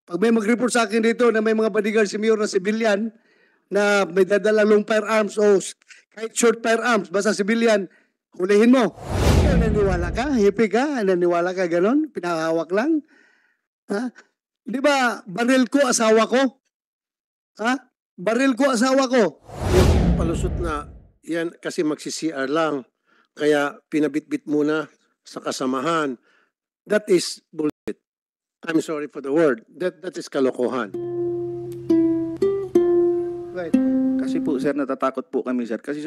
Pag may mag-report sa akin dito na may mga bodyguard si Mayor na civilian na may dadalang long firearms o kahit short firearms, basta civilian, hulihin mo. Ikaw, naniwala ka? Hippie ka? Naniwala ka ganon? Pinahawak lang? Ha? Di ba, baril ko, asawa ko? Ha? Baril ko, asawa ko. Yung palusot na yan kasi magsi-CR lang. Kaya pinabitbit muna sa kasamahan. That is bullshit. I'm sorry for the word. That is kalokohan. Right. Kasi po sir, natatakot po kami sir. Kasi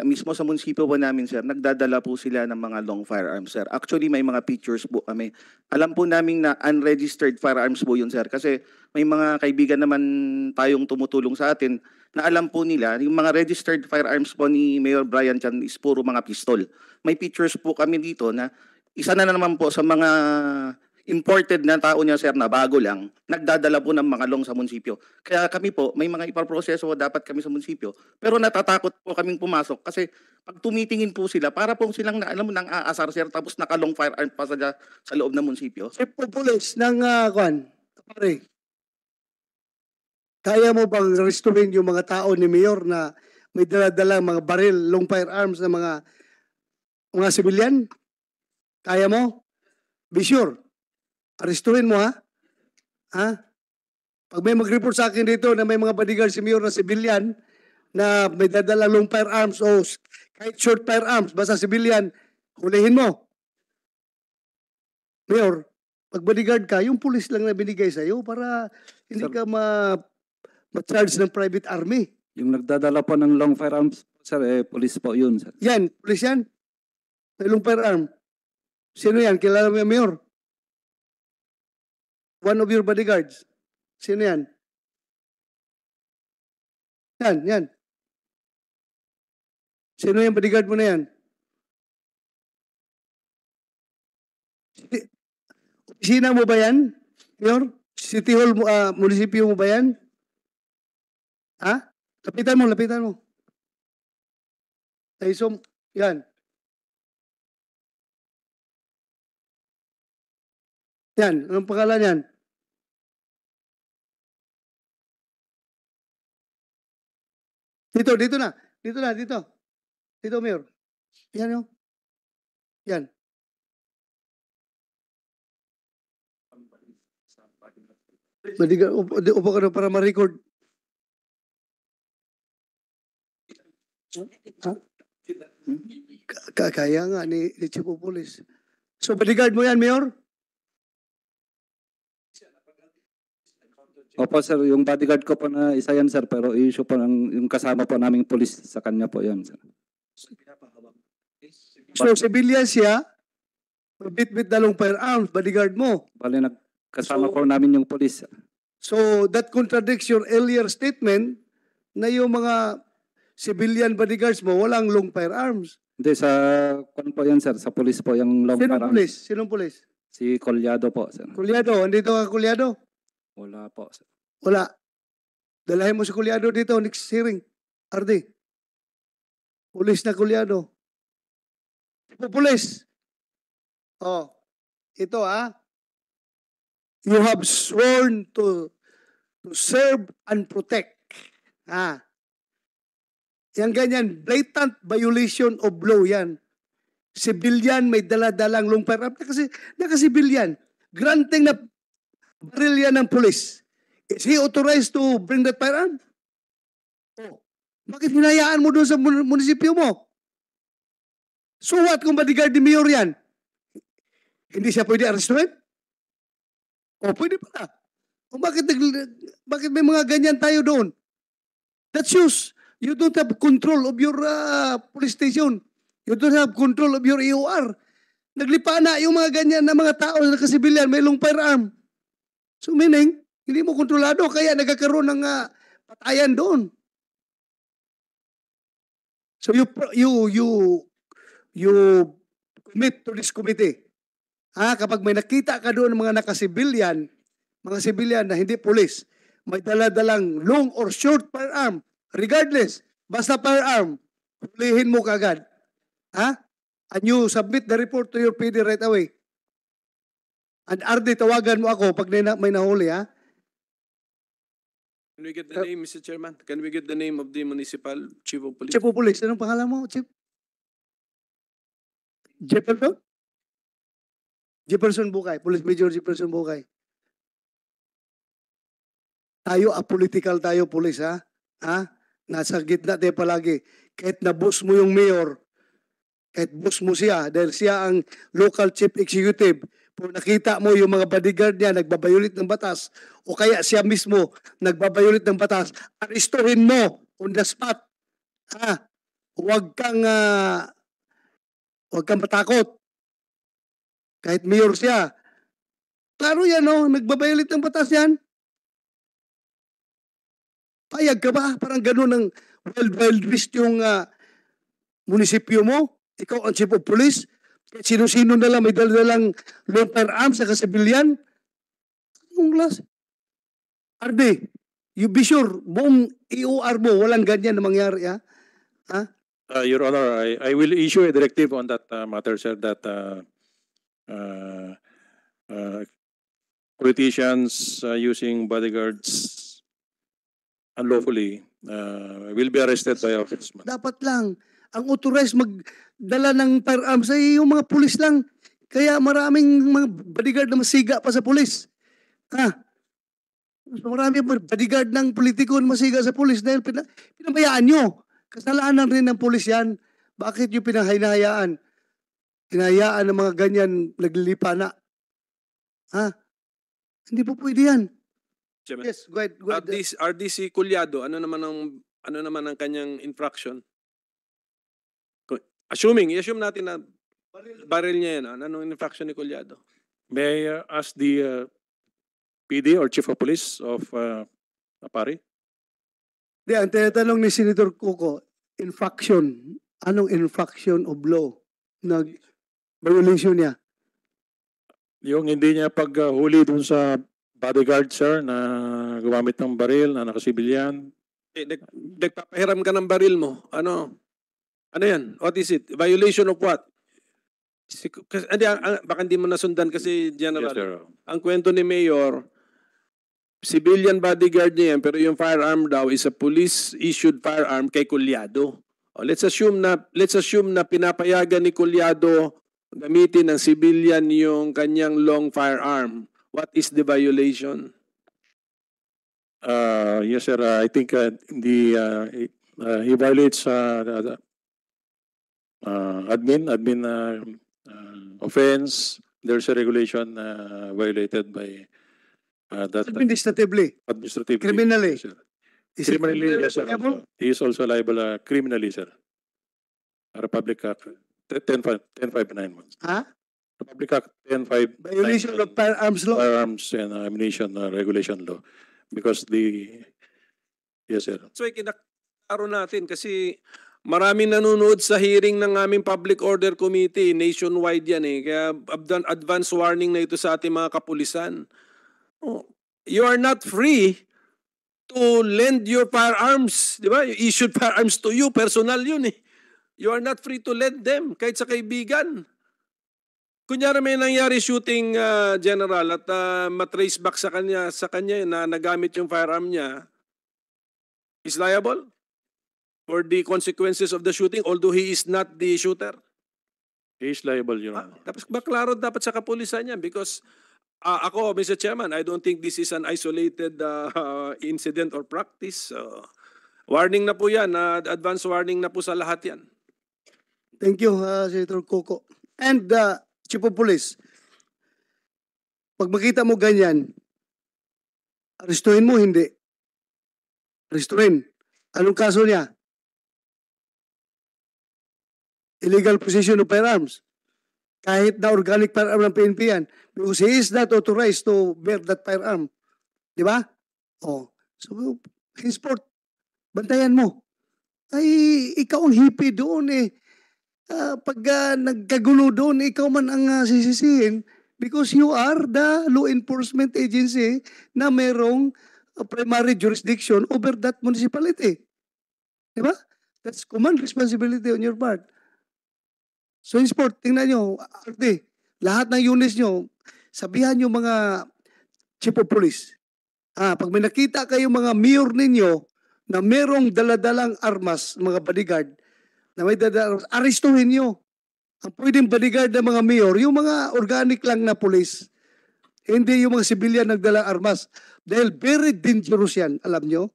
mismo sa munisipyo po namin sir, nagdadala po sila ng mga long firearms sir. Actually may mga pictures po kami. Alam po namin na unregistered firearms po yun sir. Kasi may mga kaibigan naman tayong tumutulong sa atin na alam po nila, yung mga registered firearms po ni Mayor Brian Chan is puro mga pistol. May pictures po kami dito na isa na naman po sa mga imported na tao niya sir na bago lang, nagdadala po ng mga long sa munisipyo. Kaya kami po, may mga ipaproseso dapat kami sa munisipyo. Pero natatakot po kaming pumasok kasi pag tumitingin po sila, para po silang alam mo, nang aasar sir tapos naka-long firearm pa sa loob ng munisipyo. Chief of Police ng kapare, kaya mo bang restorin yung mga tao ni Mayor na may dala-dala mga baril, long firearms na mga civilian? Kaya mo? Be sure. Arestuhin mo, ha? Ha? Pag may mag-report sa akin dito na may mga bodyguard si Mayor na civilian na may dadala long firearms o kahit short firearms, basta civilian, hulihin mo. Mayor, pag bodyguard ka, yung police lang na binigay sa'yo para hindi Sir, ka ma-charge ng private army. yung nagdadala po ng long firearms, sir, police po yun, sir. Yan, police yan. May long firearm. Sino yan? Kilala mo yung Mayor? One of your bodyguards. Sino yan? Yan. Sino yung bodyguard mo na yan? Opisina mo ba yan, Mayor? City Hall mo, munisipyo mo ba yan? Ha? Lapitan mo. Ay, so, yan. Yan, anong pangalan yan? Dito na. Dito, Mayor. Yan yun. Yan. Upo ka na para ma-record. Ha? Kaya nga ni Chief of Police. So, bodyguard mo yan, Mayor? Opo, sir, yung bodyguard ko po na isa yan, sir, pero issue po yung kasama po naming police sa kanya po yan, sir. So, civilian siya, bit-bit na long firearms, bodyguard mo. Bali, nagkasama po namin yung police. So, that contradicts your earlier statement na yung mga civilian bodyguards mo, walang long firearms. Hindi, kung po yan, sir, sa police po yung long firearms. Sinong police? Si Collado po, sir. Collado, andito ka Collado? Wala po, sir. Wala. Dalahin mo si Collado dito, next hearing. Ardi. Police na Collado. Police. Oh, ito you have sworn to serve and protect. Yan ganyan, blatant violation of law yan. Civilian may dala-dalang long firearm. Naka-civilian. Granting na baril yan ng police. Is he authorized to bring that firearm? Oh. Bakit hinayaan mo doon sa munisipyo mo? So what kung bodyguard ni Mayor yan? Hindi siya pwede arrestuin? O pwede pala. O bakit may mga ganyan tayo doon? That shows you don't have control of your police station. You don't have control of your EOR. Naglipa na yung mga ganyan na mga tao na nakasibilyan, may long firearm. So meaning, hindi mo kontrolado, kaya nagkakaroon ng patayan doon. So you commit to this committee. Kapag may nakita ka doon ng mga nakasibilyan, mga sibilyan na hindi police, may dala-dalang long or short firearm, regardless, basta firearm, hulihin mo kagad. And you submit the report to your PD right away. And RD, tawagan mo ako pag may nahuli, Can we get the name, Mr. Chairman? Can we get the name of the municipal chief of police? Chief of Police, anong pangalan mo, Chief? Jefferson? Jefferson Bukay, Police Major Jefferson Bukay. Tayo, apolitical tayo, police, ha? Ha? Nasa gitna tayo palagi. Kahit na-boss mo yung mayor, kahit boss mo siya, dahil siya ang local chief executive, kung nakita mo yung mga bodyguard niya nagbabayulit ng batas, o kaya siya mismo nagbabayulit ng batas, arestuhin mo on the spot. Ha? Huwag kang matakot. Kahit mayor siya. Klaro yan, no? Nagbabayulit ng batas yan. Payag ka ba? Parang gano'n ng wild west yung munisipyo mo. Ikaw ang chief of police. Sino-sino na lang may dala-dalang long firearms sa civilian. Anong class? RD, you be sure, buong EOR mo, walang ganyan na mangyari, ha? Ha? Your Honor, I will issue a directive on that matter, sir, that politicians using bodyguards unlawfully will be arrested by ombudsman. Dapat lang, ang authorized magdala ng firearms ay yung mga pulis lang. Kaya maraming mga bodyguard na masiga pa sa pulis. Ha? Marami bodyguard ng politiko na masiga sa pulis dahil pinabayaan nyo. Kasalanan rin ng pulis yan. Bakit nyo pinahayaan? Hinahayaan ng mga ganyan naglilipa na. Ha? Hindi po pwede yan. Chairman. Yes, go ahead. Go ahead. RDC Culyado, ano naman ang kanyang infraction? I-assume natin na baril niya yan. Anong infraction ni Culyado? May I ask the PD or Chief of Police of Apari? Di, ang tinatanong ni Senator Coco, infraction. Anong infraction of law? Violation niya. Yung hindi niya paghuli dun sa bodyguard, sir, na gumamit ng baril, na nakasibilyan. Nagpapahiram ka ng baril mo. Ano yan? What is it? Violation of what? Baka hindi mo nasundan kasi General. Yes, sir. Ang kwento ni Mayor, civilian bodyguard niya yan, pero yung firearm daw is a police-issued firearm kay Culyado. Let's assume na pinapayagan ni Culyado gamitin ng civilian yung kanyang long firearm. What is the violation? Yes, sir. I think he violates admin offense. There's a regulation violated by that Administratively. administrative. Criminally. Yes, sir. Is it Criminally, yes, sir. liable? He is also liable criminally, sir. Republic Act 1059 months. Ha? Republic Act 1059. Violation of firearms law. Firearms and ammunition regulation law. Because yes, sir. So, kinakaro natin kasi maraming nanonood sa hearing ng aming Public Order Committee. Nationwide yan eh. Kaya advance warning na ito sa ating mga kapulisan. You are not free to lend your firearms. Di ba? Issued firearms to you. Personal yun eh. You are not free to lend them kahit sa kaibigan. Kunyari may nangyari shooting, General, at matrace back sa kanya na nagamit yung firearm niya, is liable for the consequences of the shooting although he is not the shooter? He is liable, Your Honor. Tapos baklaro dapat sa kapulisan niya because ako, Mr. Chairman, I don't think this is an isolated incident or practice. Warning na po yan, advance warning na po sa lahat yan. Thank you, Senator Coco. And Chief of Police, pag makita mo ganyan, arestuhin mo, hindi. Arestuhin. Anong kaso niya? Illegal possession of firearms. Kahit na organic firearm ng PNP yan. Because he is not authorized to bear that firearm. Di ba? Oh. So, henceforth, bantayan mo. Ay, ikaw ang hippie doon eh. Pag nagkagulo doon, ikaw man ang sisisihin because you are the law enforcement agency na merong primary jurisdiction over that municipality. Di ba? That's command responsibility on your part. So in sport, tingnan nyo, lahat ng units nyo, sabihan nyo mga chief of police, Pag may nakita kayong mga mayor ninyo na merong daladalang armas, mga bodyguard, na may daladalang armas, arestuhin nyo. Ang pwedeng bodyguard ng mga mayor, yung mga organic lang na police, hindi yung mga civilian nagdalang armas. Dahil very dangerous yan, alam nyo?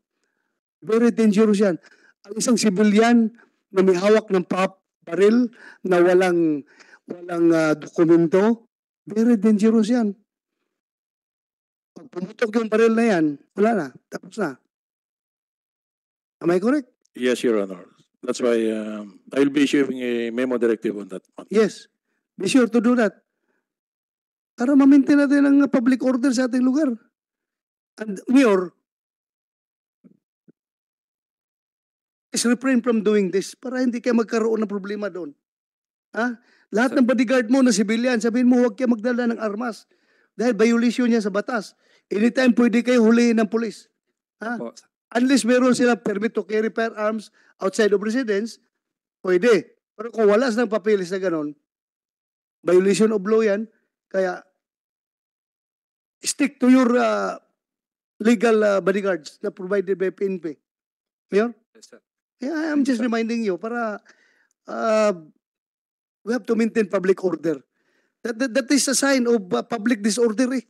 Very dangerous yan. Ang isang civilian na may hawak ng baril na walang dokumento, very dangerous yan. Pag pumutok yung baril na yan, wala na, tapos na. Am I correct? Yes, Your Honor. That's why I'll be issuing a memo directive on that one. Yes. Be sure to do that. Para ma-maintain natin ang public order sa ating lugar. And Mayor, is refrain from doing this para hindi kayo magkaroon ng problema doon. Lahat ng bodyguard mo na civilian, sabihin mo huwag kayo magdala ng armas. Dahil violation niya sa batas. Anytime pwede kayo hulihin ng pulis. Opo. Unless meron sila permit to carry firearms outside of residence, pwede. Pero kung wala silang papeles na ganon, violation of law yan. Kaya, stick to your legal bodyguards na provided by PNP. Mayor? Yes, sir. Yeah, I'm just reminding you para we have to maintain public order. That is a sign of public disorder eh.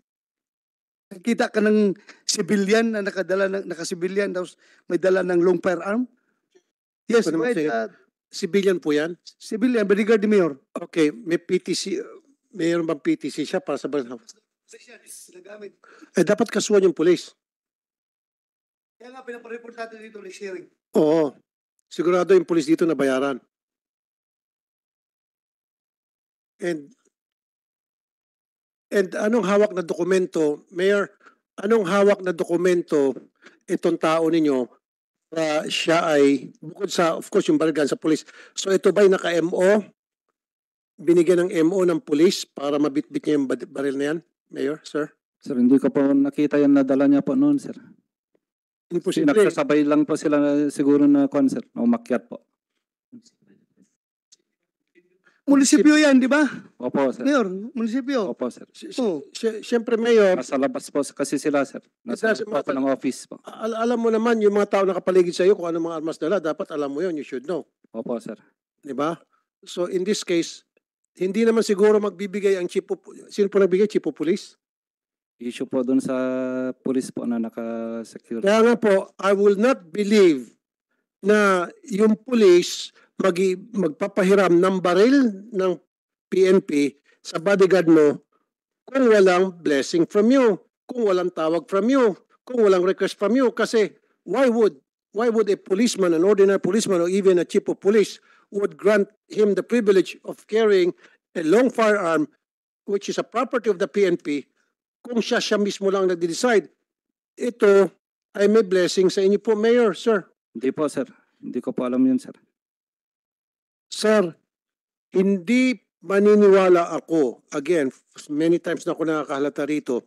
Nakita ka ng civilian na naka-civilian tapos may dala ng long firearm? Yes, Ano right. naman civilian po yan? Civilian, bodyguard ni Mayor. Okay, may PTC, mayroon bang PTC siya para sa baril? Nagamit. Dapat kasuhan yung police. Kaya nga pinapareport natin dito next hearing. Oo. Sigurado yung police dito na bayaran. And anong hawak na dokumento, Mayor, anong hawak na dokumento itong tao ninyo na siya ay, bukod sa, of course, yung baril sa police. So ito ba'y naka-MO? Binigyan ng MO ng police para mabitbit niya yung baril na yan, Mayor, sir? Sir, hindi ko po nakita yan na dala niya po noon, sir. Imposible. Nagsasabay lang po sila siguro na concert, na umakyat po. Munisipyo yan, di ba? Opo, sir. Mayor, munisipyo. Opo, sir. Oh. Siyempre, Mayor, Nasa labas po kasi sila, sir. Nasa doesn't labas po matter. ng office po. alam mo naman yung mga tao nakapaligid sa iyo kung ano mga armas dala, dapat alam mo yun, you should know. Opo, sir. Di ba? So in this case, hindi naman siguro magbibigay ang chief of, sino po nagbigay? Chief of police? Issue po doon sa police po na naka-secure. Kaya nga po, I will not believe na yung police magpapahiram ng baril ng PNP sa bodyguard mo kung walang blessing from you, kung walang tawag from you, kung walang request from you. Kasi why would a policeman, an ordinary policeman or even a chief of police would grant him the privilege of carrying a long firearm which is a property of the PNP kung siya mismo lang nagde-decide? Ito ay may blessing sa inyo po, Mayor, sir. Hindi po, sir. Hindi ko po alam yun, sir. Sir, hindi maniniwala ako, again, many times na ako nakakahalata rito,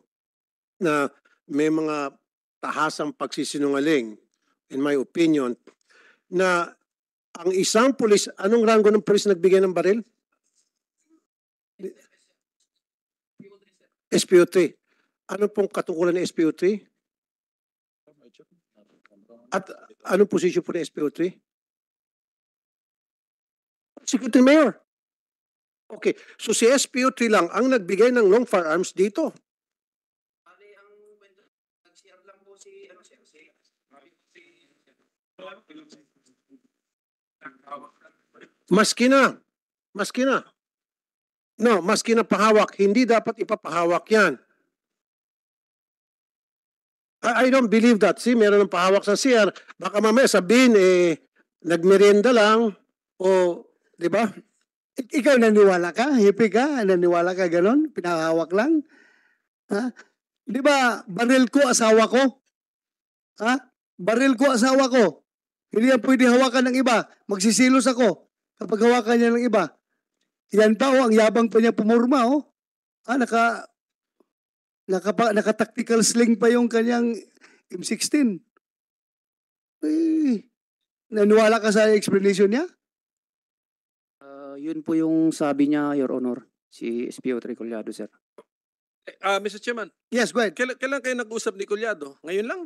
na may mga tahasang pagsisinungaling, in my opinion, na ang isang pulis, anong rango ng pulis nagbigay ng baril? SPO3. Ano pong katungkulan ng SPO3? At anong posisyon po ng SPO3? Secretary Mayor. Okay, so si SPO3 lang ang nagbigay ng long firearms dito. Maski na. No, maski na pahawak, hindi dapat ipapahawak yan. I don't believe that. See, meron ng pahawak sa CR. Baka mamaya sabihin, nagmerienda lang, o, di ba? Ikaw naniwala ka? Hippie ka? Naniwala ka ganon? Pinahawak lang? Ha? Di ba, baril ko, asawa ko? Ha? Baril ko, asawa ko. Hindi yan pwede hawakan ng iba. Magsisilos ako kapag hawakan niya ng iba. Yan pa, ang yabang pa niya pumurma, oh. Naka-tactical sling pa yung kanyang M16. Naniwala ka sa explanation niya? Yun po yung sabi niya, Your Honor, si SPO3 Collado, sir. Mr. Chairman, Yes, go ahead. kailan kayo nag-usap ni Collado? Ngayon lang?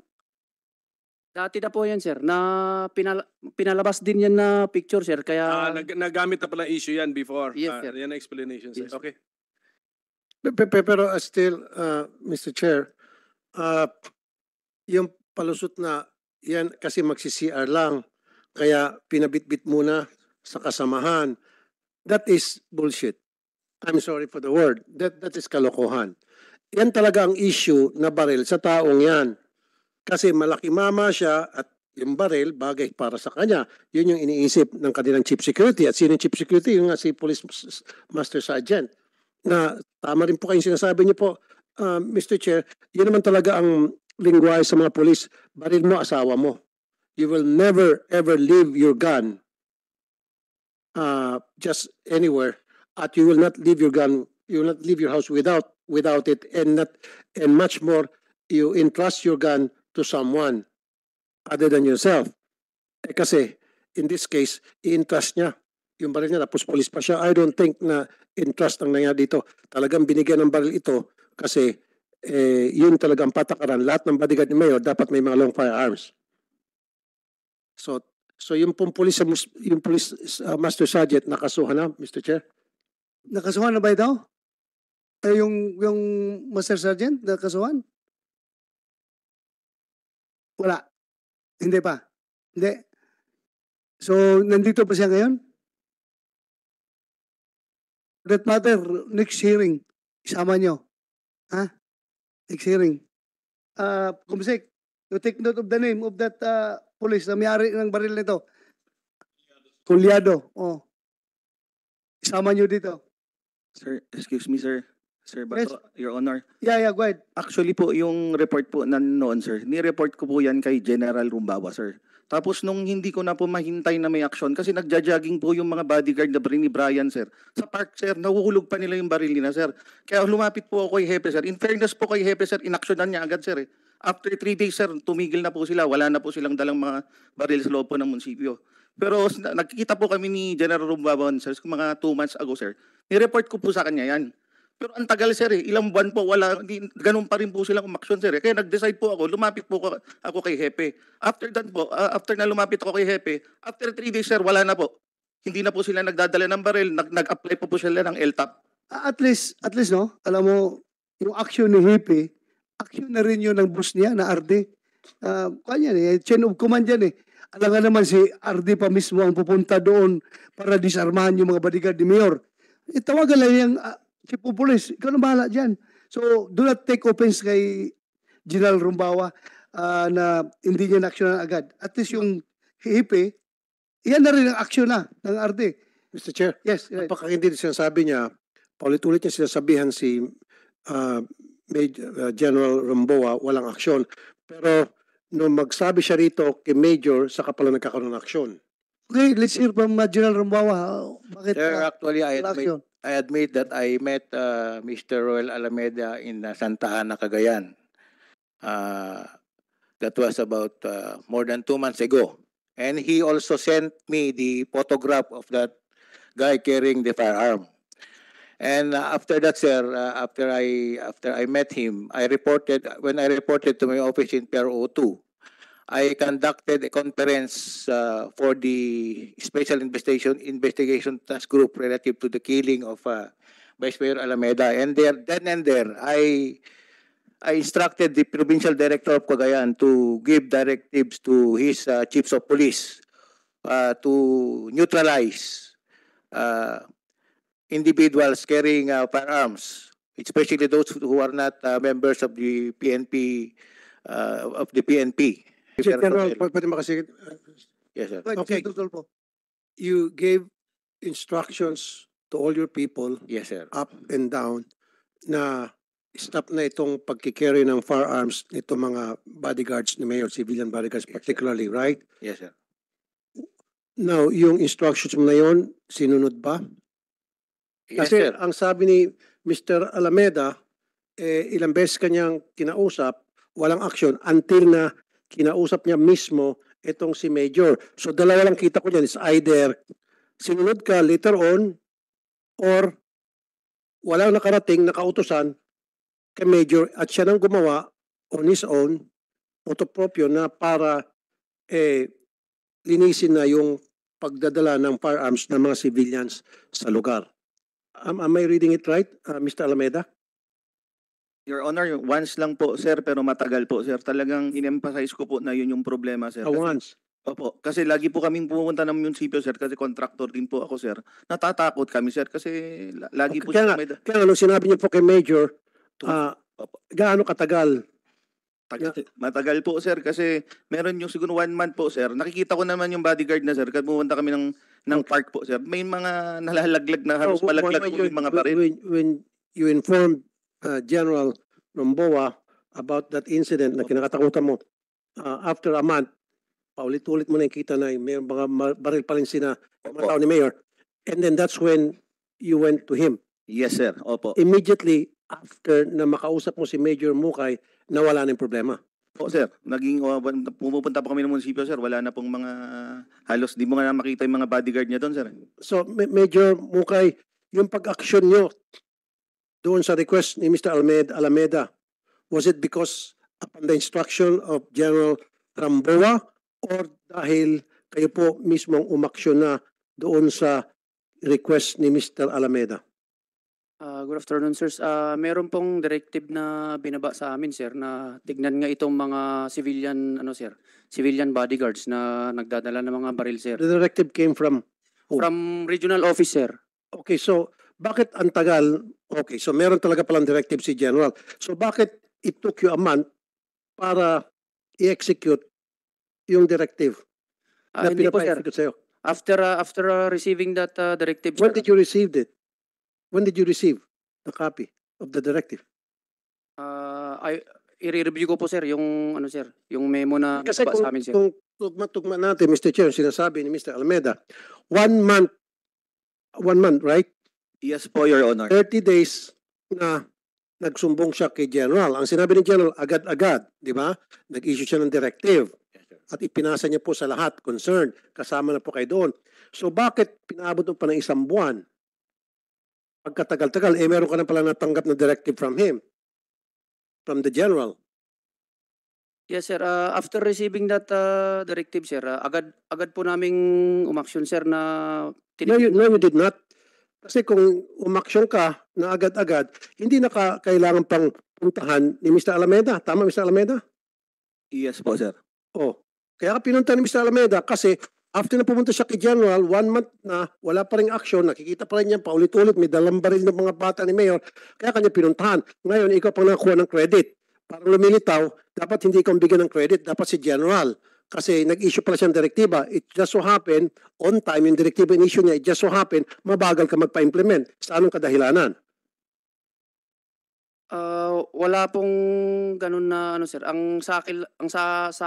Dati na po yan, sir, na pinalabas din yan na picture, sir, kaya... Nagamit na pala issue yan before. Yes, sir. Yan ang explanation, sir. Yes. Okay. Pero still, Mr. Chair, yung palusot na yan kasi magsi-CR lang, kaya pinabitbit muna sa kasamahan. That is bullshit. I'm sorry for the word. That is kalokohan. Yan talaga ang issue na baril sa taong yan. Kasi malaki mama siya at yung baril bagay para sa kanya. Yun yung iniisip ng kanilang chief security. At sino yung chief security? Yung nga si Police Master Sergeant. Na tama rin po kayong sinasabi niyo po, Mr. Chair, yun naman talaga ang lingwahe sa mga polis. Baril mo, asawa mo. You will never ever leave your gun just anywhere. At you will not leave your gun, you will not leave your house without it, and much more, you entrust your gun to someone other than yourself. Kasi in this case, i-entrust niya yung baril niya, tapos police pa siya. I don't think na entrust ang nangyari dito. Talagang binigyan ng baril ito kasi yun talagang patakaran. Lahat ng bodyguard ni Mayor dapat may mga long firearms. So yung police Master Sergeant nakasuhan na, Mr. Chair? Nakasuhan na ba ito? Yung Master Sergeant nakasuhan? Wala. Hindi pa. Hindi. So, nandito pa siya ngayon? That matter, next hearing, isama nyo. Ha? Next hearing. Kumsik, you take note of the name of that police na may-ari ng baril nito. Collado. Oh. Isama nyo dito. Sir, excuse me, sir. Sir Bato, Your Honor. Yeah, go ahead. Actually po, yung report po noon, sir, ni-report ko po yan kay General Rumbawa, sir. Tapos nung hindi ko na po mahintay na may aksyon, kasi nagja-jogging po yung mga bodyguard na ni Brian, sir. Sa park, sir, nahuhulog pa nila yung baril nila, sir. Kaya lumapit po ako kay Hepe, sir. In fairness po kay Hepe, sir, inaksyonan niya agad, sir. After 3 days, sir, tumigil na po sila. Wala na po silang dalang mga baril sa loob po ng munisipyo. Pero nagkikita po kami ni General Rumbawa, sir, mga 2 months ago, sir. Ni-report ko po sa kanya yan. Pero ang tagal, sir, ilang buwan po, ganun pa rin po silang umaksyon, sir. Kaya nag-decide po ako, lumapit po ako kay Hepe. After that po, after na lumapit ako kay Hepe, after 3 days, sir, wala na po. Hindi na po sila nagdadala ng baril, nag-apply po sila ng LTAP. At least, no, alam mo, yung action ni Hepe, action na rin yun ng boss niya, na RD. Kanya chain of command yan eh. Alam nga naman si RD pa mismo ang pupunta doon para disarmahan yung mga bodyguard ni Mayor. Tawagan lang yung Chief of Police, ikaw na bahala dyan. So, do not take offense kay General Rumbawa na hindi niya na-action agad. At least yung Hepe, yan na rin ang action na ng RD. Mr. Chair, Yes, right. napakahindi sinasabi niya, paulit-ulit niya sinasabihan si General Rumbawa, walang aksyon. Pero nung magsabi siya rito kay Major, saka pala nagkakaroon ng aksyon. Okay, let's hear from General Rumbawa. Bakit Sir, actually, walang action? I admit that I met Mr. Roel Alameda in Santa Ana, Cagayan. That was about more than 2 months ago. And he also sent me the photograph of that guy carrying the firearm. And after that, sir, after I met him, when I reported to my office in PRO 2, I conducted a conference for the Special Investigation Task Group relative to the killing of Vice Mayor Alameda. And then and there, I instructed the Provincial Director of Cagayan to give directives to his chiefs of police to neutralize individuals carrying firearms, especially those who are not members of the PNP. General, pwede makasi... Yes, sir. Okay. You gave instructions to all your people, Yes, sir. up and down, na stop na itong pagkikerry ng firearms nito mga bodyguards ni Mayor, civilian bodyguards particularly, right? Yes, sir. Now, yung instructions mo na yun, sinunod ba? Yes, Kasi sir. ang sabi ni Mr. Alameda, ilang beses kanyang kinausap, walang action until na kinausap niya mismo itong si Major. So dalawa lang kita ko dyan is either sinunod ka later on or walang nakarating na kautusan kay Major at siya nang gumawa on his own, motopropyo na para linisin na yung pagdadala ng firearms ng mga civilians sa lugar. Am I reading it right, Mr. Alameda? Your Honor, once lang po, sir, pero matagal po, sir. Talagang in-emphasize ko po na yun yung problema, sir. Once. Opo, kasi lagi po kaming pumunta ng munisipyo, sir, kasi contractor din po ako, sir. Natatakot kami, sir, kasi lagi po Kaya siya nga, nung sinabi niyo po kay Major, gaano katagal? Matagal po, sir, kasi meron yung siguro 1 month po, sir. Nakikita ko naman yung bodyguard na, sir, kasi pumunta kami ng park po, sir. May mga nalalaglag na halos malaglag po yung mga baril. When you informed General Romboa about that incident na kinakatakutan mo, after a month, paulit-ulit mo nakikita na may mga baril pa rin sina mga tao ni Mayor. And then that's when you went to him. Yes, sir. Opo. Immediately after na makausap mo si Major Mukay, nawala na yung problema. Po, sir. Pumupunta po kami ng munisipyo, sir. Wala na pong mga halos di mo nga makita yung mga bodyguard niya doon, sir. So, Major Mukay, yung pag-action nyo doon sa request ni Mr. Alameda, was it because upon the instruction of General Ramboa or dahil kayo po mismong umaksyon na doon sa request ni Mr. Alameda? Good afternoon, sirs. Meron pong directive na binaba sa amin, sir, na tignan nga itong mga civilian bodyguards na nagdadala ng mga baril, sir. The directive came from who? From regional office, sir. Okay, so bakit ang tagal? Okay, so meron talaga palang directive si General. So bakit it took you a month para i-execute yung directive na Hindi po, sir. pinapa-execute sa'yo? After receiving that directive, When sir, did you receive it? When did you receive the copy of the directive? i-review ko po, sir, yung yung memo na Kasi binaba sa amin, sir. kung tugma natin, Mr. Chair, sinasabi ni Mr. Alameda, 1 month, right? Yes po, Your Honor. 30 days na nagsumbong siya kay General. Ang sinabi ni General, agad-agad, di ba? Nag-issue siya ng directive. At ipinasa niya po sa lahat, concerned. Kasama na po kayo doon. So bakit pinaabot mo pa ng 1 buwan? Pagkatagal-tagal, meron ka na pala natanggap na directive from him. From the General. Yes, sir. After receiving that directive, sir, agad po naming umaksyon, sir, na No, you did not. Kasi kung umaksyon ka na agad-agad, hindi na kailangan pang puntahan ni Mr. Alameda. Tama, Mr. Alameda? Yes po, sir. Oh. Kaya ka pinunta ni Mr. Alameda kasi after na pumunta siya kay General, 1 month na wala pa rin action, nakikita pa rin niya paulit-ulit, may dalang baril ng mga bata ni Mayor, kaya kanya pinuntahan. Ngayon, ikaw pang nakakuha ng credit. Para lumilitaw, dapat hindi ikaw bigyan ng credit, dapat si General. Kasi nag-issue pala siyang direktiba. It just so happen, on time, yung direktiba in-issue niya, it just so happen, mabagal ka magpa-implement. Sa anong kadahilanan? Wala pong ganun na sir. Ang sa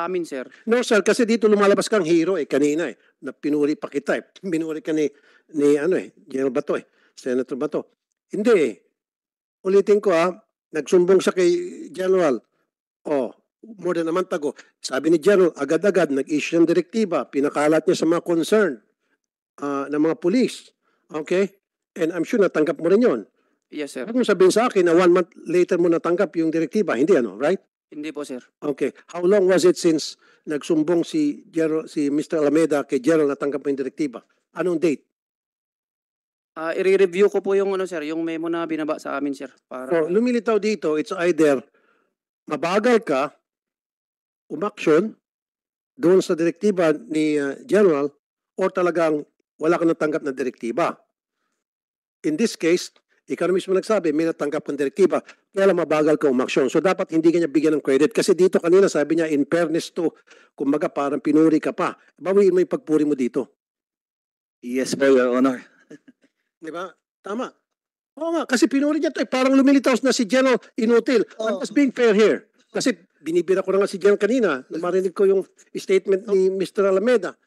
amin, sir. No, sir, kasi dito lumalabas kang hero kanina na pinuri pa kita Pinuri ka ni General Bato Senator Bato. Hindi Ulitin ko nagsumbong siya kay General. More than a month ago. Sabi ni General, agad-agad nag-issue ng direktiba, pinakalat niya sa mga concern ng mga police. Okay? And I'm sure natanggap mo rin yun. Yes, sir. Huwag mo sabihin sa akin na 1 month later mo natanggap yung direktiba. Hindi right? Hindi po, sir. Okay. How long was it since nagsumbong si Mr. Alameda kay General natanggap mo yung direktiba? Anong date? I-review ko po yung sir, yung memo na binaba sa amin, sir. So, lumilitaw dito, it's either mabagal ka, umaksyon doon sa direktiba ni General or talagang wala ka natanggap na direktiba. In this case, ikaw na mismo nagsabi, may natanggap ng direktiba, kaya lang mabagal ka umaksyon. So dapat hindi ka niya bigyan ng credit. Kasi dito kanina sabi niya, in fairness to, kumbaga parang pinuri ka pa. Bawiin mo yung pagpuri mo dito. Yes po, Your Honor. Di ba? Tama. Oo nga, kasi pinuri niya ito. Parang lumilitaw na si General inutil. I'm just being fair here. Kasi binibira ko na nga si General kanina. Marinig ko yung statement ni Mr. Alameda.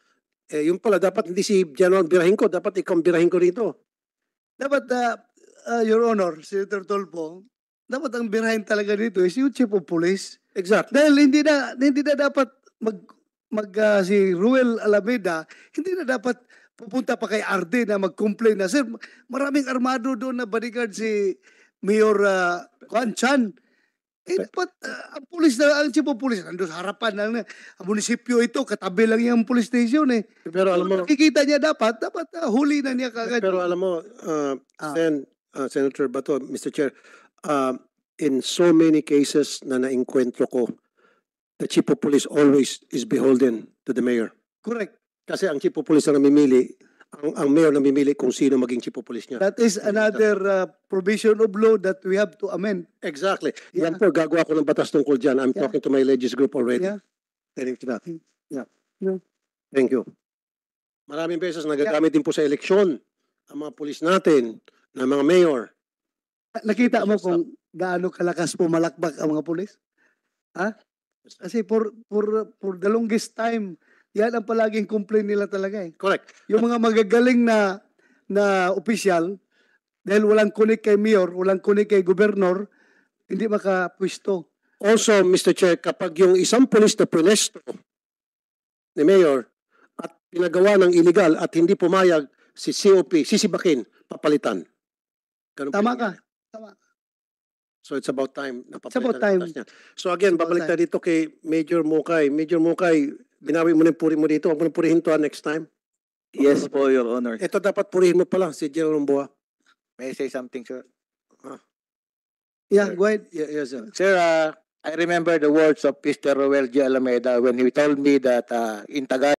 Yung pala, dapat hindi si General birahin ko. Dapat ikaw birahin ko rito. Dapat, Your Honor, Senator Tolpo, dapat ang birahin talaga dito is yung Chief of Police. Exact. Dahil hindi na dapat si Ruel Alameda, hindi na dapat pupunta pa kay RD na mag-complain na, sir, maraming armado doon na bodyguard si Mayor Juan Chan. But ang pulis ang chief of police, nandun sa harapan ng ang munisipyo ito, katabi lang yung police station eh. Pero alam mo, Nakikita niya dapat huli na niya kagad. pero alam mo, Senator Bato, Mr. Chair, in so many cases na naengkwentro ko, the chief of police always is beholden to the mayor. Correct. Kasi ang chief of police na namimili, ang mayor namimili kung sino maging chief of police niya. That is another provision of law that we have to amend. Exactly. Yeah. Yan po, gagawa ko ng batas tungkol dyan. I'm Yeah. talking to my legis group already. Yeah. Telling to that. Yeah. Yeah. Thank you. Maraming beses nagagamit din po sa eleksyon ang mga pulis natin, na mga mayor. Nakita mo kung gaano kalakas pumalakbak ang mga pulis? Ha? Kasi for the longest time, yan ang palaging complaint nila talaga eh. Correct. Yung mga magagaling na opisyal, dahil walang kunik kay mayor, walang kunik kay gobernador, hindi makapwisto. Also, Mr. Chair, kapag yung isang pulis na punesto ni mayor at pinagawa ng illegal at hindi pumayag si COP, sisibakin, papalitan. Ganun Tama po ka. yun. Tama. So it's about time na It's about papalitan ang time. batas niya. So again, It's about babalik tayo dito kay Major Mukay. Major Mukay, binawi mo na yung puri mo dito. Huwag mo na purihin to next time. Yes po, Your Honor. Ito dapat purihin mo pala, si General Romboa. May I say something, sir? Yeah, go ahead. Yes, sir. Sir, I remember the words of Mr. Roel G. Alameda when he told me that in Tagalog,